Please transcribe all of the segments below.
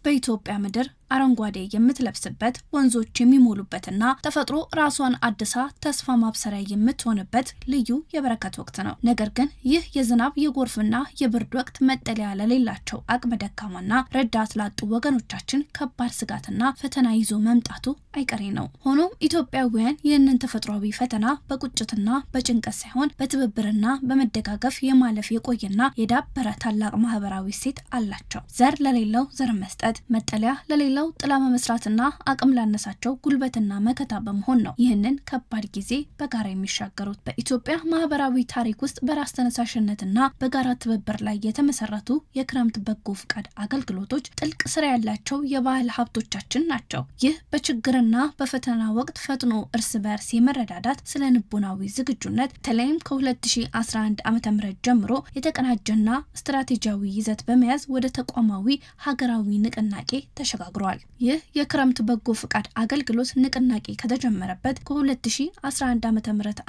በኢትዮጵያ ምድር አረንጓዴ የምትለብስበት ወንዞች የሚሞሉበትና ተፈጥሮ ራሷን አድሳ ተስፋ ማብሰሪያ የምትሆንበት ልዩ የበረከት ወቅት ነው። ነገር ግን ይህ የዝናብ የጎርፍና የብርድ ወቅት መጠለያ ለሌላቸው አቅመ ደካማና ረዳት ላጡ ወገኖቻችን ከባድ ስጋትና ፈተና ይዞ መምጣቱ አይቀሬ ነው። ሆኖም ኢትዮጵያውያን ይህንን ተፈጥሯዊ ፈተና በቁጭትና በጭንቀት ሳይሆን በትብብርና በመደጋገፍ የማለፍ የቆየና የዳበረ ታላቅ ማህበራዊ እሴት አላቸው። ዘር ለሌለው ዘር መስጠት፣ መጠለያ ለሌለው ጥላ መመስራትና አቅም ላነሳቸው ጉልበትና መከታ በመሆን ነው ይህንን ከባድ ጊዜ በጋራ የሚሻገሩት። በኢትዮጵያ ማህበራዊ ታሪክ ውስጥ በራስ ተነሳሽነትና በጋራ ትብብር ላይ የተመሰረቱ የክረምት በጎ ፍቃድ አገልግሎቶች ጥልቅ ስራ ያላቸው የባህል ሀብቶቻችን ናቸው። ይህ በችግርና በፈተና ወቅት ፈጥኖ እርስ በርስ የመረዳዳት ስለ ንቦናዊ ዝግጁነት በተለይም ከ2011 ዓ.ም ጀምሮ የተቀናጀና ስትራቴጂያዊ ይዘት በመያዝ ወደ ተቋማዊ ሀገራዊ ንቅናቄ ተሸጋግሯል። ይህ የክረምት በጎ ፍቃድ አገልግሎት ንቅናቄ ከተጀመረበት ከ2011 ዓ.ም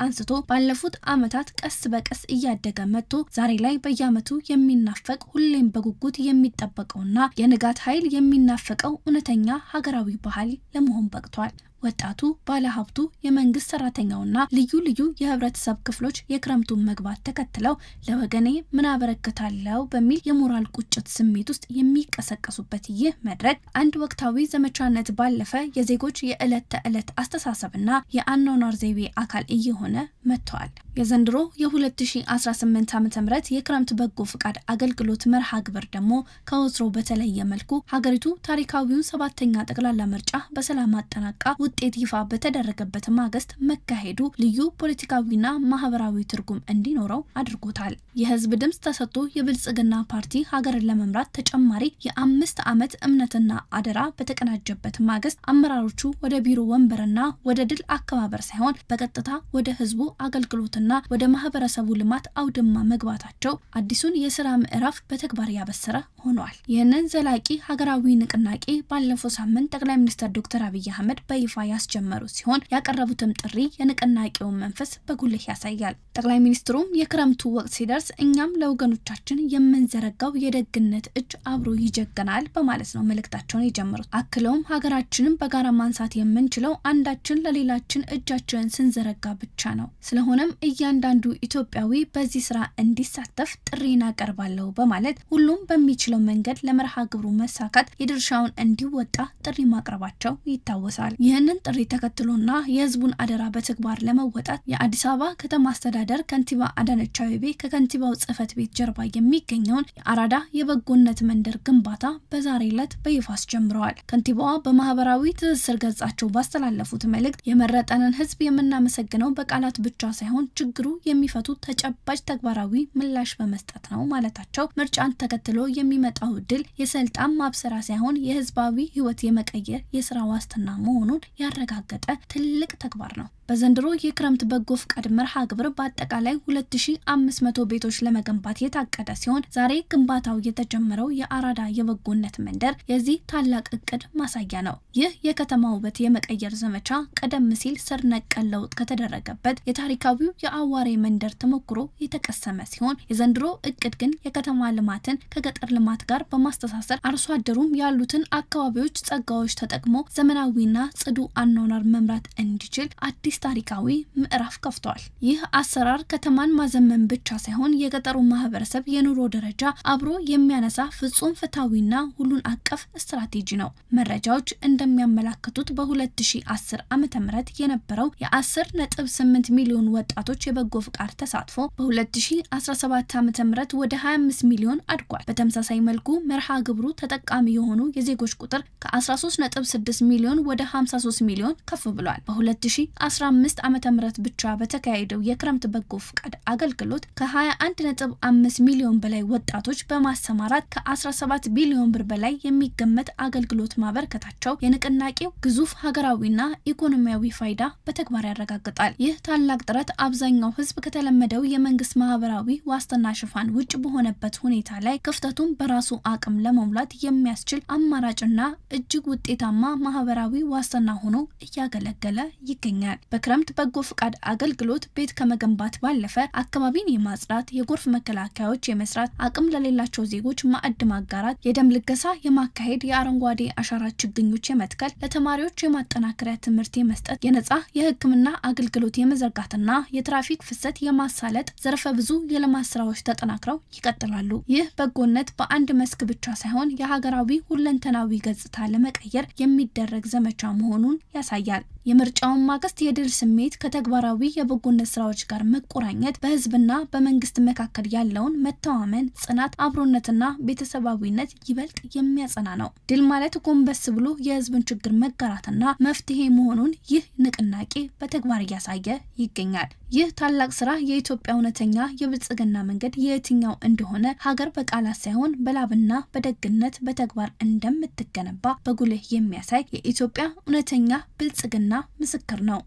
አንስቶ ባለፉት ዓመታት ቀስ በቀስ እያደገ መጥቶ ዛሬ ላይ በየዓመቱ የሚናፈቅ ሁሌም በጉጉት የሚጠበቀውና የንጋት ኃይል የሚናፈቀው እውነተኛ ሀገራዊ ባህል ለመሆን በቅቷል። ወጣቱ፣ ባለሀብቱ፣ የመንግስት ሰራተኛውና ልዩ ልዩ የህብረተሰብ ክፍሎች የክረምቱን መግባት ተከትለው ለወገኔ ምን አበረክታለሁ በሚል የሞራል ቁጭት ስሜት ውስጥ የሚቀሰቀሱበት ይህ መድረክ አንድ ወቅታዊ ዘመቻነት ባለፈ የዜጎች የዕለት ተዕለት አስተሳሰብና የአኗኗር ዘይቤ አካል እየሆነ መጥቷል። የዘንድሮ የ2018 ዓ.ም የክረምት በጎ ፍቃድ አገልግሎት መርሃ ግብር ደግሞ ከወትሮ በተለየ መልኩ ሀገሪቱ ታሪካዊውን 7ኛ ጠቅላላ ምርጫ በሰላም አጠናቃ ውጤት ይፋ በተደረገበት ማግስት መካሄዱ ልዩ ፖለቲካዊና ማህበራዊ ትርጉም እንዲኖረው አድርጎታል። የህዝብ ድምጽ ተሰጥቶ የብልጽግና ፓርቲ ሀገርን ለመምራት ተጨማሪ የ5 ዓመት እምነትና አደራ በተቀናጀበት ማግስት አመራሮቹ ወደ ቢሮ ወንበርና ወደ ድል አከባበር ሳይሆን በቀጥታ ወደ ህዝቡ አገልግሎትና ወደ ማህበረሰቡ ልማት አውድማ መግባታቸው አዲሱን የስራ ምዕራፍ በተግባር ያበሰረ ሆኗል። ይህንን ዘላቂ ሀገራዊ ንቅናቄ ባለፈው ሳምንት ጠቅላይ ሚኒስትር ዶክተር አብይ አህመድ በይፋ ያስጀመሩ ሲሆን ያቀረቡትም ጥሪ የንቅናቄውን መንፈስ በጉልህ ያሳያል። ጠቅላይ ሚኒስትሩም የክረምቱ ወቅት ሲደርስ እኛም ለወገኖቻችን የምንዘረጋው የደግነት እጅ አብሮ ይጀገናል በማለት ነው መልእክታቸውን የጀመሩት። አክለውም ሀገራችንን በጋራ ማንሳት የምንችለው አንዳችን ለሌላችን እጃችንን ስንዘረጋ ብቻ ነው። ስለሆነም እያንዳንዱ ኢትዮጵያዊ በዚህ ስራ እንዲሳተፍ ጥሪን አቀርባለሁ በማለት ሁሉም በሚችለው መንገድ ለመርሃ ግብሩ መሳካት የድርሻውን እንዲወጣ ጥሪ ማቅረባቸው ይታወሳል። ይህንን ጥሪ ተከትሎና የህዝቡን አደራ በተግባር ለመወጣት የአዲስ አበባ ከተማ አስተዳደር ከንቲባ አዳነች አቤቤ ከከንቲባው ጽህፈት ቤት ጀርባ የሚገኘውን የአራዳ የበጎነት መንደር ግንባታ በዛሬው ዕለት በይፋ አስጀምረዋል። ከንቲባዋ በማህበራዊ ትስስር ገጻቸው ባስተላለፉት መልእክት የመረጠንን ህዝብ የምናመሰግነው በቃላት ብቻ ሳይሆን ችግሩ የሚፈቱ ተጨባጭ ተግባራዊ ምላሽ በመስጠት ነው ማለታቸው ምርጫን ተከትሎ የሚመጣው ድል የስልጣን ማብሰራ ሳይሆን የህዝባዊ ህይወት የመቀየር የስራ ዋስትና መሆኑን ያረጋገጠ ትልቅ ተግባር ነው። በዘንድሮ የክረምት በጎ ፍቃድ መርሃ ግብር በአጠቃላይ 2500 ቤቶች ለመገንባት የታቀደ ሲሆን ዛሬ ግንባታው የተጀመረው የአራዳ የበጎነት መንደር የዚህ ታላቅ እቅድ ማሳያ ነው። ይህ የከተማ ውበት የመቀየር ዘመቻ ቀደም ሲል ስር ነቀል ለውጥ ከተደረገበት የታሪካዊው የአዋሬ መንደር ተሞክሮ የተቀሰመ ሲሆን የዘንድሮ እቅድ ግን የከተማ ልማትን ከገጠር ልማት ጋር በማስተሳሰር አርሶ አደሩም ያሉትን አካባቢዎች ጸጋዎች ተጠቅሞ ዘመናዊና ጽዱ አኗኗር መምራት እንዲችል አዲስ ታሪካዊ ምዕራፍ ከፍቷል። ይህ አሰራር ከተማን ማዘመን ብቻ ሳይሆን የገጠሩ ማህበረሰብ የኑሮ ደረጃ አብሮ የሚያነሳ ፍጹም ፍትሃዊና ሁሉን አቀፍ ስትራቴጂ ነው። መረጃዎች እንደሚያመላክቱት በ2010 ዓ.ም የነበረው የ10.8 ሚሊዮን ወጣቶች የበጎ ፍቃድ ተሳትፎ በ2017 ዓ.ም ወደ 25 ሚሊዮን አድጓል። በተመሳሳይ መልኩ መርሃ ግብሩ ተጠቃሚ የሆኑ የዜጎች ቁጥር ከ13.6 ሚሊዮን ወደ 53 ሚሊዮን ከፍ ብሏል። በ2015 ዓመተ ምህረት ብቻ በተካሄደው የክረምት በጎ ፍቃድ አገልግሎት ከ21.5 ሚሊዮን በላይ ወጣቶች በማሰማራት ከ17 ቢሊዮን ብር በላይ የሚገመት አገልግሎት ማበርከታቸው የንቅናቄው ግዙፍ ሀገራዊና ኢኮኖሚያዊ ፋይዳ በተግባር ያረጋግጣል። ይህ ታላቅ ጥረት አብዛኛው ህዝብ ከተለመደው የመንግስት ማህበራዊ ዋስትና ሽፋን ውጭ በሆነበት ሁኔታ ላይ ክፍተቱን በራሱ አቅም ለመሙላት የሚያስችል አማራጭና እጅግ ውጤታማ ማህበራዊ ዋስትና ሆኖ እያገለገለ ይገኛል። በክረምት በጎ ፍቃድ አገልግሎት ቤት ከመገንባት ባለፈ አካባቢን የማጽዳት፣ የጎርፍ መከላከያዎች የመስራት፣ አቅም ለሌላቸው ዜጎች ማዕድ ማጋራት፣ የደም ልገሳ የማካሄድ፣ የአረንጓዴ አሻራ ችግኞች የመትከል፣ ለተማሪዎች የማጠናከሪያ ትምህርት የመስጠት፣ የነጻ የሕክምና አገልግሎት የመዘርጋትና የትራፊክ ፍሰት የማሳለጥ ዘርፈ ብዙ የልማት ስራዎች ተጠናክረው ይቀጥላሉ። ይህ በጎነት በአንድ መስክ ብቻ ሳይሆን የሀገራዊ ሁለንተናዊ ገጽታ ለመቀየር የሚደረግ ዘመቻ መሆኑን ያሳያል። የምርጫውን ማግስት የድል ስሜት ከተግባራዊ የበጎነት ስራዎች ጋር መቆራኘት በህዝብና በመንግስት መካከል ያለውን መተማመን፣ ጽናት፣ አብሮነትና ቤተሰባዊነት ይበልጥ የሚያጸና ነው። ድል ማለት ጎንበስ ብሎ የህዝብን ችግር መጋራትና መፍትሄ መሆኑን ይህ ንቅናቄ በተግባር እያሳየ ይገኛል። ይህ ታላቅ ስራ የኢትዮጵያ እውነተኛ የብልጽግና መንገድ የትኛው እንደሆነ ሀገር በቃላት ሳይሆን በላብና በደግነት በተግባር እንደምትገነባ በጉልህ የሚያሳይ የኢትዮጵያ እውነተኛ ብልጽግና ምስክር ነው።